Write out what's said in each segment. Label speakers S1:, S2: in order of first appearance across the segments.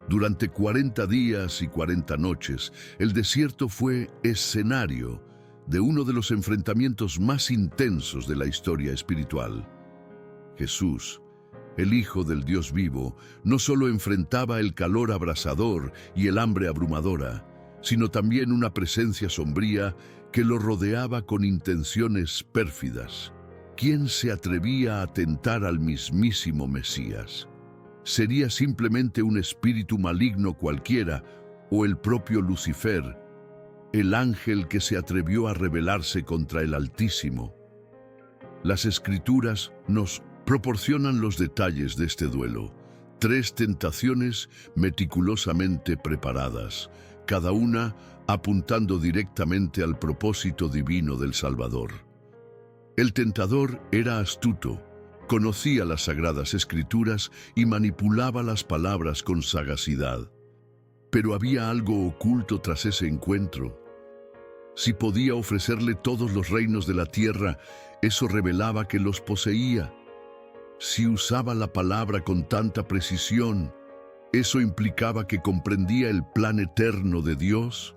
S1: Durante 40 días y 40 noches, el desierto fue escenario de uno de los enfrentamientos más intensos de la historia espiritual. Jesús, el Hijo del Dios vivo, no solo enfrentaba el calor abrasador y el hambre abrumadora, sino también una presencia sombría que lo rodeaba con intenciones pérfidas. ¿Quién se atrevía a tentar al mismísimo Mesías? ¿Sería simplemente un espíritu maligno cualquiera o el propio Lucifer, el ángel que se atrevió a rebelarse contra el Altísimo? Las Escrituras nos proporcionan los detalles de este duelo. 3 tentaciones meticulosamente preparadas, cada una apuntando directamente al propósito divino del Salvador. El tentador era astuto, conocía las Sagradas Escrituras y manipulaba las palabras con sagacidad. Pero había algo oculto tras ese encuentro. Si podía ofrecerle todos los reinos de la tierra, eso revelaba que los poseía. Si usaba la palabra con tanta precisión, eso implicaba que comprendía el plan eterno de Dios.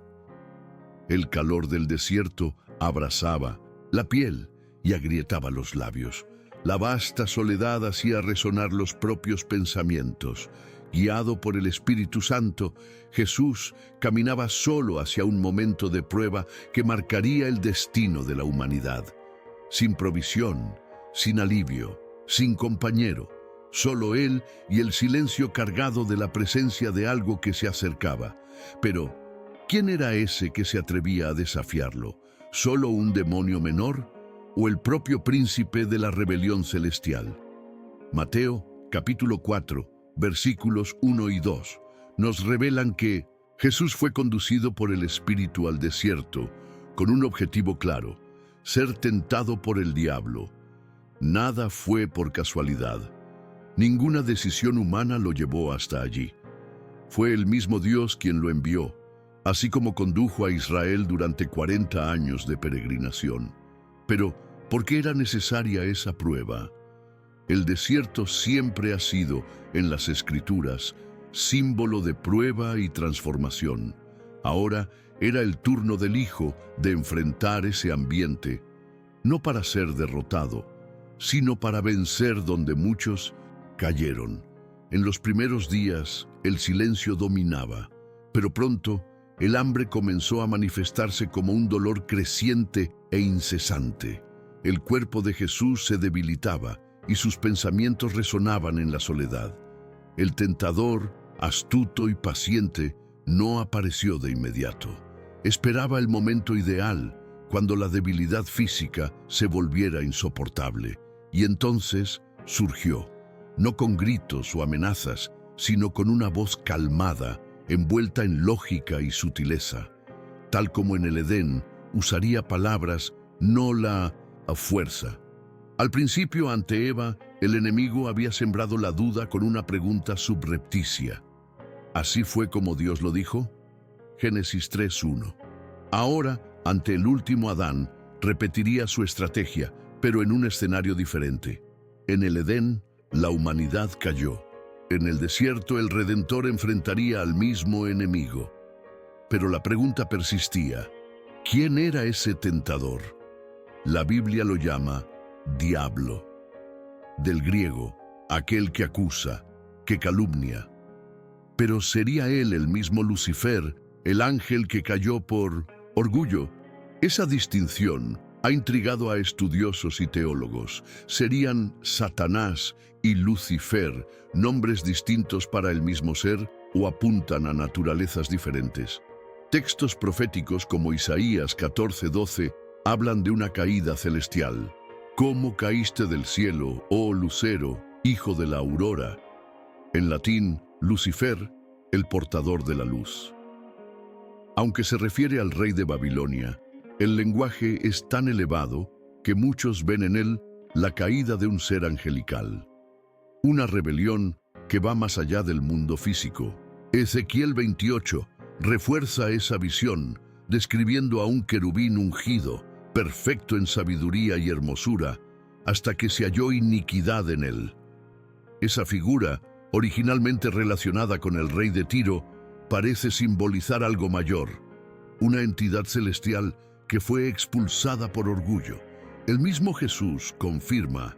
S1: El calor del desierto abrasaba la piel y agrietaba los labios. La vasta soledad hacía resonar los propios pensamientos. Guiado por el Espíritu Santo, Jesús caminaba solo hacia un momento de prueba que marcaría el destino de la humanidad. Sin provisión, sin alivio, sin compañero, solo él y el silencio cargado de la presencia de algo que se acercaba. Pero, ¿quién era ese que se atrevía a desafiarlo? ¿Solo un demonio menor o el propio príncipe de la rebelión celestial? Mateo, capítulo 4, versículos 1 y 2, nos revelan que Jesús fue conducido por el Espíritu al desierto con un objetivo claro: ser tentado por el diablo. Nada fue por casualidad. Ninguna decisión humana lo llevó hasta allí. Fue el mismo Dios quien lo envió, así como condujo a Israel durante 40 años de peregrinación. Pero, ¿por qué era necesaria esa prueba? El desierto siempre ha sido, en las Escrituras, símbolo de prueba y transformación. Ahora era el turno del Hijo de enfrentar ese ambiente, no para ser derrotado, sino para vencer donde muchos cayeron. En los primeros días, el silencio dominaba, pero pronto el hambre comenzó a manifestarse como un dolor creciente e incesante. El cuerpo de Jesús se debilitaba y sus pensamientos resonaban en la soledad. El tentador, astuto y paciente, no apareció de inmediato. Esperaba el momento ideal, cuando la debilidad física se volviera insoportable. Y entonces surgió, no con gritos o amenazas, sino con una voz calmada, envuelta en lógica y sutileza. Tal como en el Edén, usaría palabras, no la fuerza. Al principio, ante Eva, el enemigo había sembrado la duda con una pregunta subrepticia. ¿Así fue como Dios lo dijo? Génesis 3:1. Ahora, ante el último Adán, repetiría su estrategia, pero en un escenario diferente. En el Edén, la humanidad cayó. En el desierto, el Redentor enfrentaría al mismo enemigo. Pero la pregunta persistía: ¿quién era ese tentador? La Biblia lo llama diablo. Del griego, aquel que acusa, que calumnia. Pero ¿sería él el mismo Lucifer, el ángel que cayó por orgullo? Esa distinción ha intrigado a estudiosos y teólogos. ¿Serían Satanás y Lucifer nombres distintos para el mismo ser o apuntan a naturalezas diferentes? Textos proféticos como Isaías 14:12 hablan de una caída celestial. ¿Cómo caíste del cielo, oh lucero, hijo de la aurora? En latín, Lucifer, el portador de la luz. Aunque se refiere al rey de Babilonia, el lenguaje es tan elevado que muchos ven en él la caída de un ser angelical. Una rebelión que va más allá del mundo físico. Ezequiel 28 refuerza esa visión, describiendo a un querubín ungido, perfecto en sabiduría y hermosura, hasta que se halló iniquidad en él. Esa figura originalmente relacionada con el rey de Tiro, parece simbolizar algo mayor, una entidad celestial que fue expulsada por orgullo. El mismo Jesús confirma: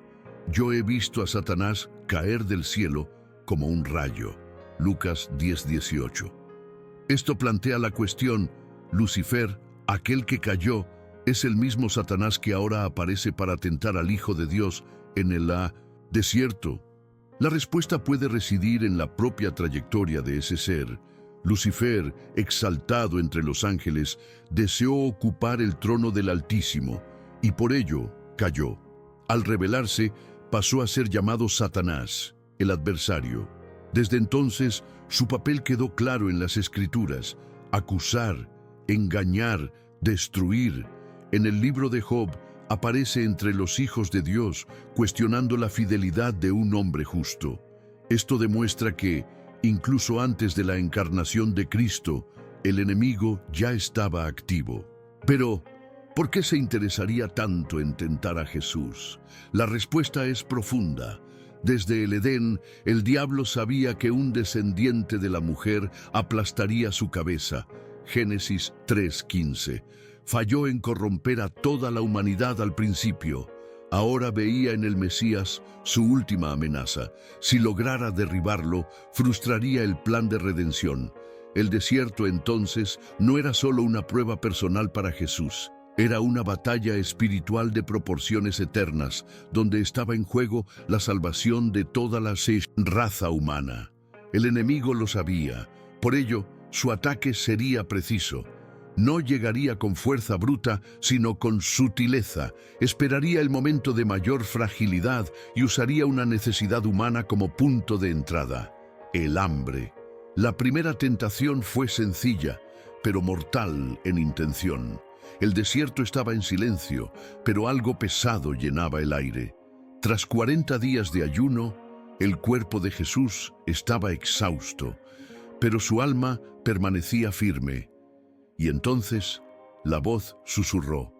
S1: yo he visto a Satanás caer del cielo como un rayo. Lucas 10:18. Esto plantea la cuestión: Lucifer, aquel que cayó, ¿es el mismo Satanás que ahora aparece para tentar al Hijo de Dios en el desierto? La respuesta puede residir en la propia trayectoria de ese ser. Lucifer, exaltado entre los ángeles, deseó ocupar el trono del Altísimo y por ello cayó. Al rebelarse, pasó a ser llamado Satanás, el adversario. Desde entonces, su papel quedó claro en las Escrituras: acusar, engañar, destruir. En el libro de Job aparece entre los hijos de Dios, cuestionando la fidelidad de un hombre justo. Esto demuestra que, incluso antes de la encarnación de Cristo, el enemigo ya estaba activo. Pero, ¿por qué se interesaría tanto en tentar a Jesús? La respuesta es profunda. Desde el Edén, el diablo sabía que un descendiente de la mujer aplastaría su cabeza. Génesis 3:15. Falló en corromper a toda la humanidad al principio. Ahora veía en el Mesías su última amenaza. Si lograra derribarlo, frustraría el plan de redención. El desierto entonces no era solo una prueba personal para Jesús. Era una batalla espiritual de proporciones eternas, donde estaba en juego la salvación de toda la raza humana. El enemigo lo sabía. Por ello, su ataque sería preciso. No llegaría con fuerza bruta, sino con sutileza. Esperaría el momento de mayor fragilidad y usaría una necesidad humana como punto de entrada: el hambre. La primera tentación fue sencilla, pero mortal en intención. El desierto estaba en silencio, pero algo pesado llenaba el aire. Tras 40 días de ayuno, el cuerpo de Jesús estaba exhausto, pero su alma permanecía firme. Y entonces la voz susurró: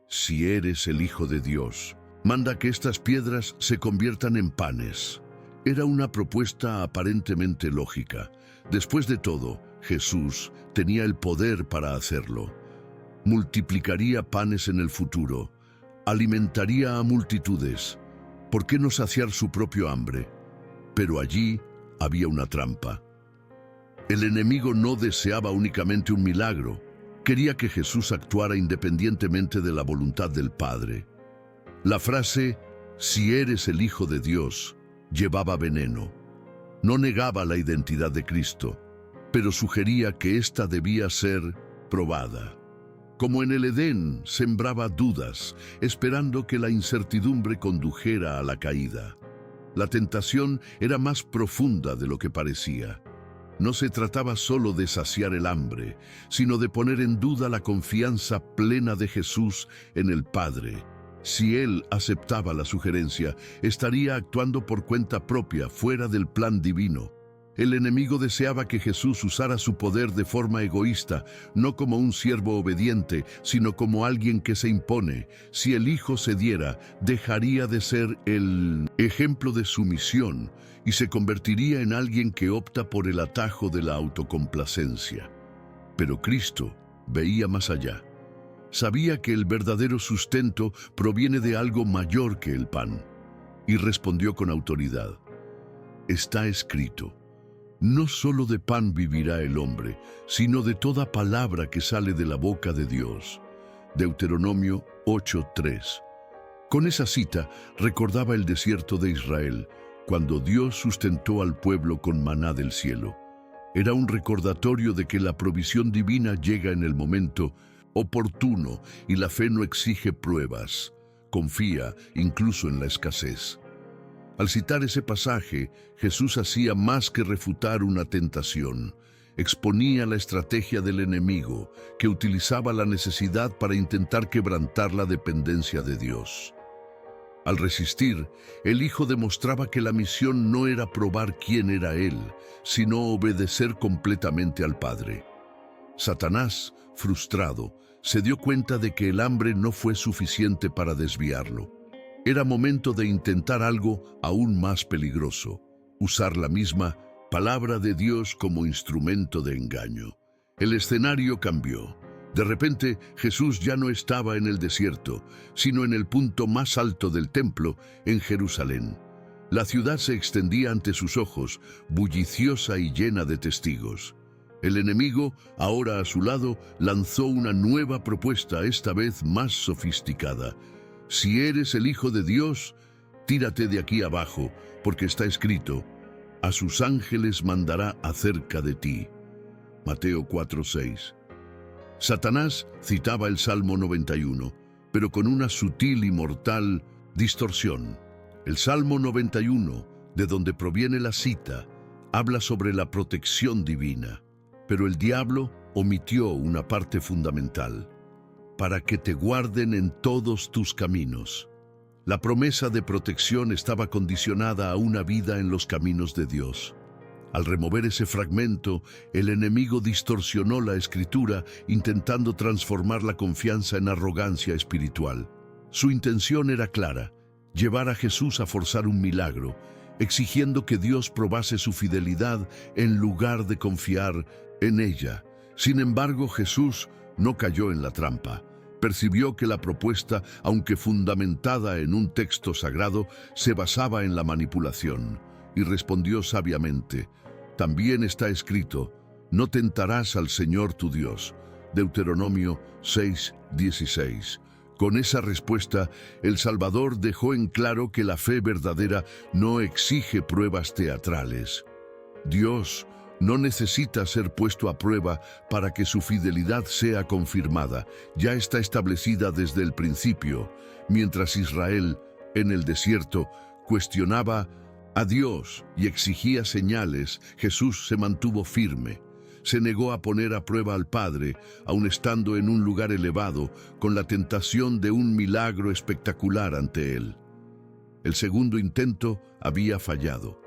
S1: si eres el Hijo de Dios, manda que estas piedras se conviertan en panes. Era una propuesta aparentemente lógica. Después de todo, Jesús tenía el poder para hacerlo. Multiplicaría panes en el futuro, alimentaría a multitudes. ¿Por qué no saciar su propio hambre? Pero allí había una trampa. El enemigo no deseaba únicamente un milagro, quería que Jesús actuara independientemente de la voluntad del Padre. La frase, si eres el Hijo de Dios, llevaba veneno. No negaba la identidad de Cristo, pero sugería que ésta debía ser probada. Como en el Edén, sembraba dudas, esperando que la incertidumbre condujera a la caída. La tentación era más profunda de lo que parecía. No se trataba solo de saciar el hambre, sino de poner en duda la confianza plena de Jesús en el Padre. Si él aceptaba la sugerencia, estaría actuando por cuenta propia, fuera del plan divino. El enemigo deseaba que Jesús usara su poder de forma egoísta, no como un siervo obediente, sino como alguien que se impone. Si el Hijo cediera, dejaría de ser el ejemplo de sumisión y se convertiría en alguien que opta por el atajo de la autocomplacencia. Pero Cristo veía más allá. Sabía que el verdadero sustento proviene de algo mayor que el pan, y respondió con autoridad: está escrito, no solo de pan vivirá el hombre, sino de toda palabra que sale de la boca de Dios. Deuteronomio 8:3. Con esa cita recordaba el desierto de Israel, cuando Dios sustentó al pueblo con maná del cielo. Era un recordatorio de que la provisión divina llega en el momento oportuno y la fe no exige pruebas. Confía incluso en la escasez. Al citar ese pasaje, Jesús hacía más que refutar una tentación. Exponía la estrategia del enemigo, que utilizaba la necesidad para intentar quebrantar la dependencia de Dios. Al resistir, el Hijo demostraba que la misión no era probar quién era Él, sino obedecer completamente al Padre. Satanás, frustrado, se dio cuenta de que el hambre no fue suficiente para desviarlo. Era momento de intentar algo aún más peligroso: usar la misma palabra de Dios como instrumento de engaño. El escenario cambió. De repente, Jesús ya no estaba en el desierto, sino en el punto más alto del templo, en Jerusalén. La ciudad se extendía ante sus ojos, bulliciosa y llena de testigos. El enemigo, ahora a su lado, lanzó una nueva propuesta, esta vez más sofisticada. Si eres el Hijo de Dios, tírate de aquí abajo, porque está escrito, a sus ángeles mandará acerca de ti. Mateo 4:6. Satanás citaba el Salmo 91, pero con una sutil y mortal distorsión. El Salmo 91, de donde proviene la cita, habla sobre la protección divina, pero el diablo omitió una parte fundamental: para que te guarden en todos tus caminos. La promesa de protección estaba condicionada a una vida en los caminos de Dios. Al remover ese fragmento, el enemigo distorsionó la Escritura, intentando transformar la confianza en arrogancia espiritual. Su intención era clara: llevar a Jesús a forzar un milagro, exigiendo que Dios probase su fidelidad en lugar de confiar en ella. Sin embargo, Jesús no cayó en la trampa. Percibió que la propuesta, aunque fundamentada en un texto sagrado, se basaba en la manipulación, y respondió sabiamente: también está escrito, no tentarás al Señor tu Dios. Deuteronomio 6:16. Con esa respuesta, el Salvador dejó en claro que la fe verdadera no exige pruebas teatrales. Dios no necesita ser puesto a prueba para que su fidelidad sea confirmada. Ya está establecida desde el principio. Mientras Israel, en el desierto, cuestionaba a Dios y exigía señales, Jesús se mantuvo firme. Se negó a poner a prueba al Padre, aun estando en un lugar elevado, con la tentación de un milagro espectacular ante él. El segundo intento había fallado.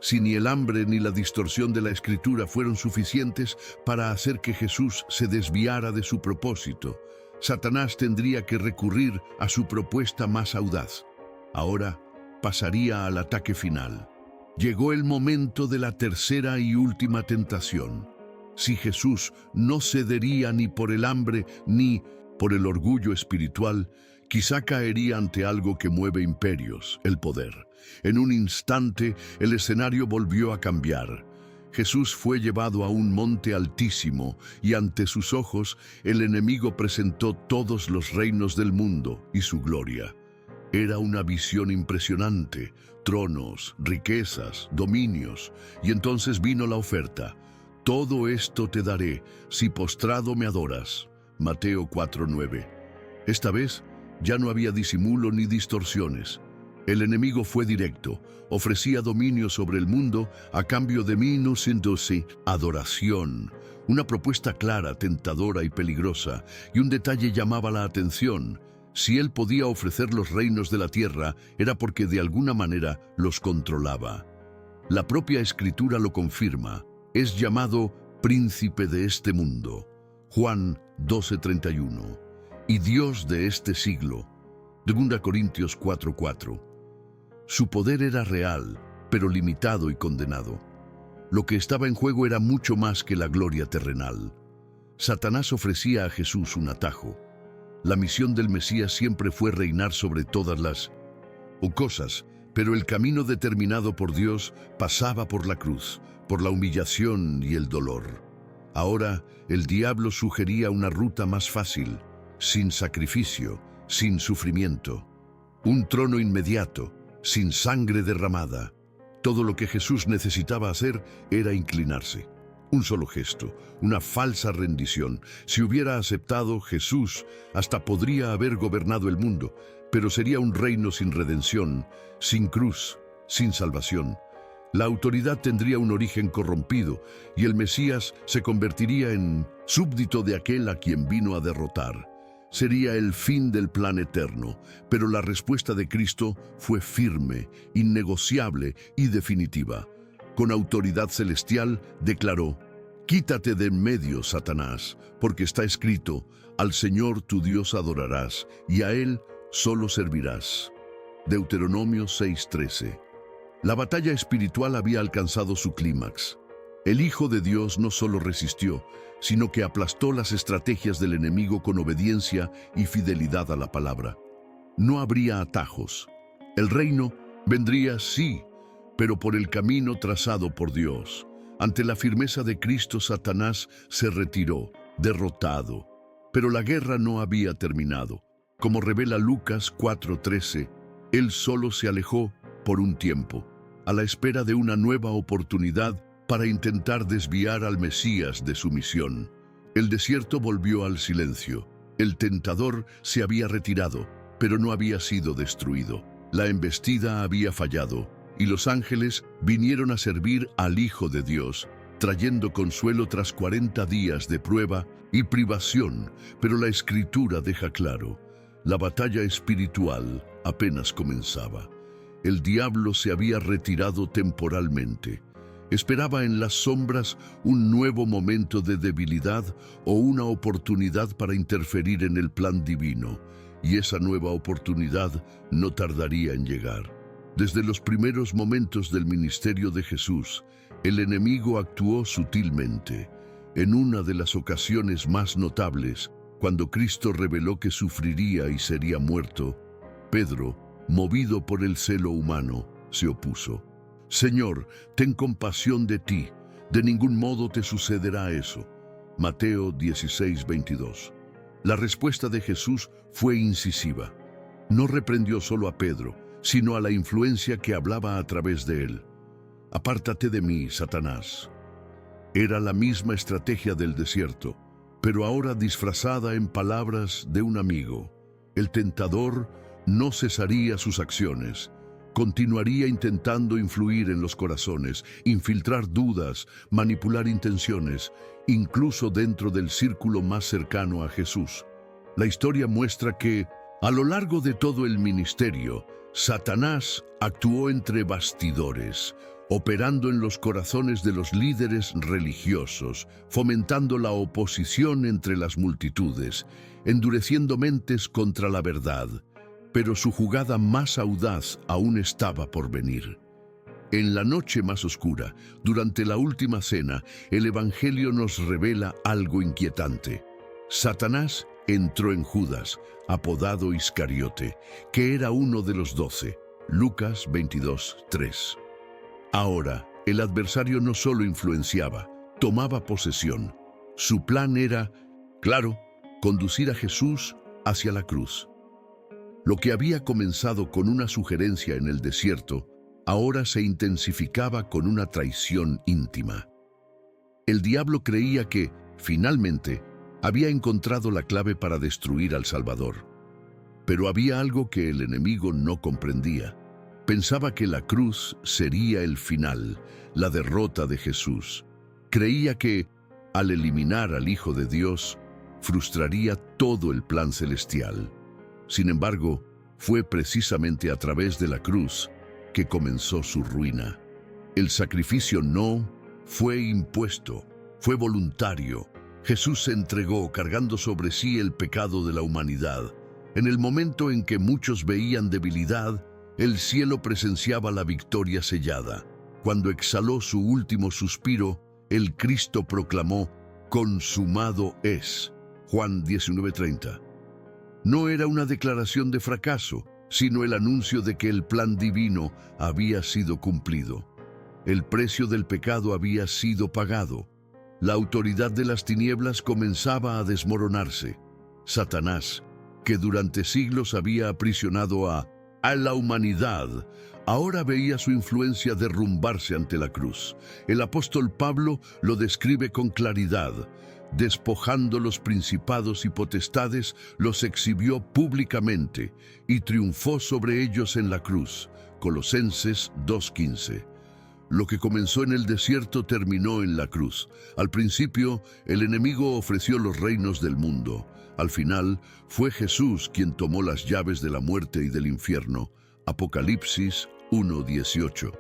S1: Si ni el hambre ni la distorsión de la Escritura fueron suficientes para hacer que Jesús se desviara de su propósito, Satanás tendría que recurrir a su propuesta más audaz. Ahora pasaría al ataque final. Llegó el momento de la tercera y última tentación. Si Jesús no cedería ni por el hambre ni por el orgullo espiritual, quizá caería ante algo que mueve imperios, el poder. En un instante, el escenario volvió a cambiar. Jesús fue llevado a un monte altísimo y ante sus ojos el enemigo presentó todos los reinos del mundo y su gloria. Era una visión impresionante: tronos, riquezas, dominios. Y entonces vino la oferta: todo esto te daré si postrado me adoras. Mateo 4:9. Esta vez ya no había disimulo ni distorsiones. El enemigo fue directo: ofrecía dominio sobre el mundo a cambio de adoración. Una propuesta clara, tentadora y peligrosa, y un detalle llamaba la atención: si él podía ofrecer los reinos de la tierra, era porque de alguna manera los controlaba. La propia Escritura lo confirma: es llamado príncipe de este mundo. Juan 12:31. Y Dios de este siglo. 2 Corintios 4:4. Su poder era real, pero limitado y condenado. Lo que estaba en juego era mucho más que la gloria terrenal. Satanás ofrecía a Jesús un atajo. La misión del Mesías siempre fue reinar sobre todas las cosas, pero el camino determinado por Dios pasaba por la cruz, por la humillación y el dolor. Ahora, el diablo sugería una ruta más fácil, sin sacrificio, sin sufrimiento. Un trono inmediato, sin sangre derramada. Todo lo que Jesús necesitaba hacer era inclinarse. Un solo gesto, una falsa rendición. Si hubiera aceptado, Jesús hasta podría haber gobernado el mundo, pero sería un reino sin redención, sin cruz, sin salvación. La autoridad tendría un origen corrompido y el Mesías se convertiría en súbdito de aquel a quien vino a derrotar. Sería el fin del plan eterno, pero la respuesta de Cristo fue firme, innegociable y definitiva. Con autoridad celestial declaró: «Quítate de en medio, Satanás, porque está escrito, al Señor tu Dios adorarás, y a Él solo servirás». Deuteronomio 6:13. La batalla espiritual había alcanzado su clímax. El Hijo de Dios no solo resistió, sino que aplastó las estrategias del enemigo con obediencia y fidelidad a la palabra. No habría atajos. El reino vendría, sí, pero por el camino trazado por Dios. Ante la firmeza de Cristo, Satanás se retiró, derrotado. Pero la guerra no había terminado. Como revela Lucas 4:13, él solo se alejó por un tiempo, a la espera de una nueva oportunidad para intentar desviar al Mesías de su misión. El desierto volvió al silencio. El tentador se había retirado, pero no había sido destruido. La embestida había fallado, y los ángeles vinieron a servir al Hijo de Dios, trayendo consuelo tras 40 días de prueba y privación. Pero la Escritura deja claro, la batalla espiritual apenas comenzaba. El diablo se había retirado temporalmente. Esperaba en las sombras un nuevo momento de debilidad o una oportunidad para interferir en el plan divino, y esa nueva oportunidad no tardaría en llegar. Desde los primeros momentos del ministerio de Jesús, el enemigo actuó sutilmente. En una de las ocasiones más notables, cuando Cristo reveló que sufriría y sería muerto, Pedro, movido por el celo humano, se opuso. «Señor, ten compasión de ti, de ningún modo te sucederá eso». Mateo 16:22. La respuesta de Jesús fue incisiva. No reprendió solo a Pedro, sino a la influencia que hablaba a través de él. «Apártate de mí, Satanás». Era la misma estrategia del desierto, pero ahora disfrazada en palabras de un amigo. El tentador no cesaría sus acciones. Continuaría intentando influir en los corazones, infiltrar dudas, manipular intenciones, incluso dentro del círculo más cercano a Jesús. La historia muestra que, a lo largo de todo el ministerio, Satanás actuó entre bastidores, operando en los corazones de los líderes religiosos, fomentando la oposición entre las multitudes, endureciendo mentes contra la verdad. Pero su jugada más audaz aún estaba por venir. En la noche más oscura, durante la última cena, el Evangelio nos revela algo inquietante. Satanás entró en Judas, apodado Iscariote, que era uno de los 12. Lucas 22:3. Ahora, el adversario no solo influenciaba, tomaba posesión. Su plan era, claro, conducir a Jesús hacia la cruz. Lo que había comenzado con una sugerencia en el desierto, ahora se intensificaba con una traición íntima. El diablo creía que, finalmente, había encontrado la clave para destruir al Salvador. Pero había algo que el enemigo no comprendía. Pensaba que la cruz sería el final, la derrota de Jesús. Creía que, al eliminar al Hijo de Dios, frustraría todo el plan celestial. Sin embargo, fue precisamente a través de la cruz que comenzó su ruina. El sacrificio no fue impuesto, fue voluntario. Jesús se entregó cargando sobre sí el pecado de la humanidad. En el momento en que muchos veían debilidad, el cielo presenciaba la victoria sellada. Cuando exhaló su último suspiro, el Cristo proclamó: «Consumado es». Juan 19:30. No era una declaración de fracaso, sino el anuncio de que el plan divino había sido cumplido. El precio del pecado había sido pagado. La autoridad de las tinieblas comenzaba a desmoronarse. Satanás, que durante siglos había aprisionado a la humanidad, ahora veía su influencia derrumbarse ante la cruz. El apóstol Pablo lo describe con claridad. Despojando los principados y potestades, los exhibió públicamente y triunfó sobre ellos en la cruz. Colosenses 2:15. Lo que comenzó en el desierto terminó en la cruz. Al principio, el enemigo ofreció los reinos del mundo. Al final, fue Jesús quien tomó las llaves de la muerte y del infierno. Apocalipsis 1:18.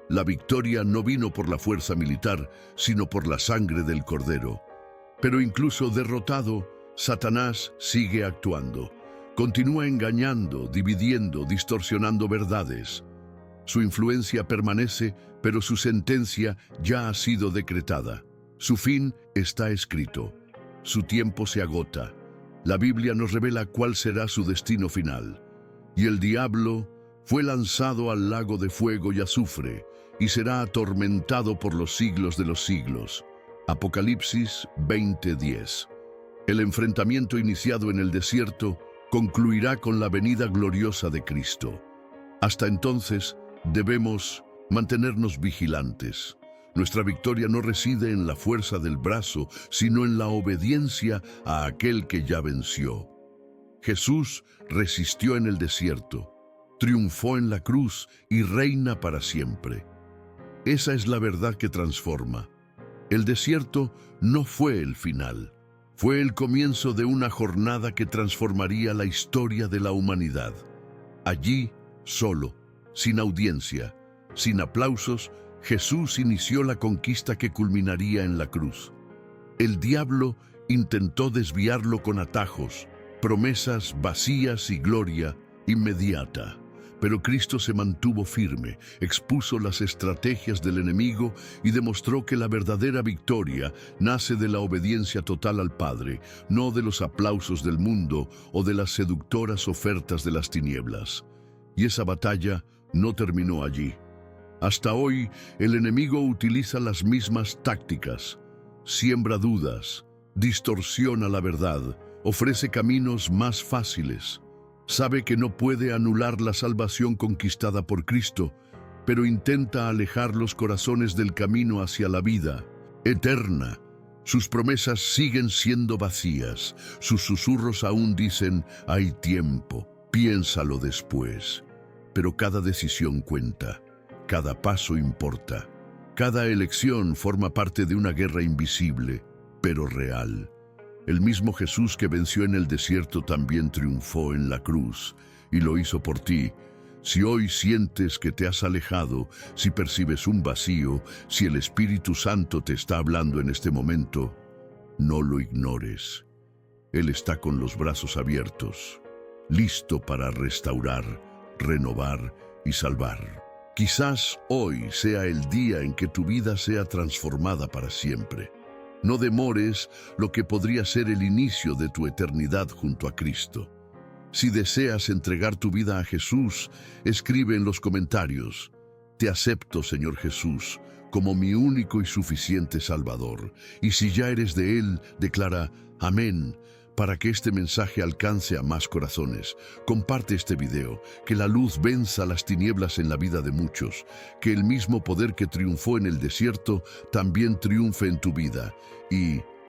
S1: La victoria no vino por la fuerza militar, sino por la sangre del Cordero. Pero incluso derrotado, Satanás sigue actuando. Continúa engañando, dividiendo, distorsionando verdades. Su influencia permanece, pero su sentencia ya ha sido decretada. Su fin está escrito. Su tiempo se agota. La Biblia nos revela cuál será su destino final. Y el diablo fue lanzado al lago de fuego y azufre, y será atormentado por los siglos de los siglos. Apocalipsis 20:10. El enfrentamiento iniciado en el desierto concluirá con la venida gloriosa de Cristo. Hasta entonces, debemos mantenernos vigilantes. Nuestra victoria no reside en la fuerza del brazo, sino en la obediencia a aquel que ya venció. Jesús resistió en el desierto, triunfó en la cruz y reina para siempre. Esa es la verdad que transforma. El desierto no fue el final. Fue el comienzo de una jornada que transformaría la historia de la humanidad. Allí, solo, sin audiencia, sin aplausos, Jesús inició la conquista que culminaría en la cruz. El diablo intentó desviarlo con atajos, promesas vacías y gloria inmediata. Pero Cristo se mantuvo firme, expuso las estrategias del enemigo y demostró que la verdadera victoria nace de la obediencia total al Padre, no de los aplausos del mundo o de las seductoras ofertas de las tinieblas. Y esa batalla no terminó allí. Hasta hoy, el enemigo utiliza las mismas tácticas. Siembra dudas, distorsiona la verdad, ofrece caminos más fáciles. Sabe que no puede anular la salvación conquistada por Cristo, pero intenta alejar los corazones del camino hacia la vida eterna. Sus promesas siguen siendo vacías. Sus susurros aún dicen, hay tiempo, piénsalo después. Pero cada decisión cuenta, cada paso importa. Cada elección forma parte de una guerra invisible, pero real. El mismo Jesús que venció en el desierto también triunfó en la cruz, y lo hizo por ti. Si hoy sientes que te has alejado, si percibes un vacío, si el Espíritu Santo te está hablando en este momento, no lo ignores. Él está con los brazos abiertos, listo para restaurar, renovar y salvar. Quizás hoy sea el día en que tu vida sea transformada para siempre. No demores lo que podría ser el inicio de tu eternidad junto a Cristo. Si deseas entregar tu vida a Jesús, escribe en los comentarios: Te acepto, Señor Jesús, como mi único y suficiente Salvador. Y si ya eres de Él, declara Amén, para que este mensaje alcance a más corazones. Comparte este video, que la luz venza las tinieblas en la vida de muchos, que el mismo poder que triunfó en el desierto también triunfe en tu vida. Y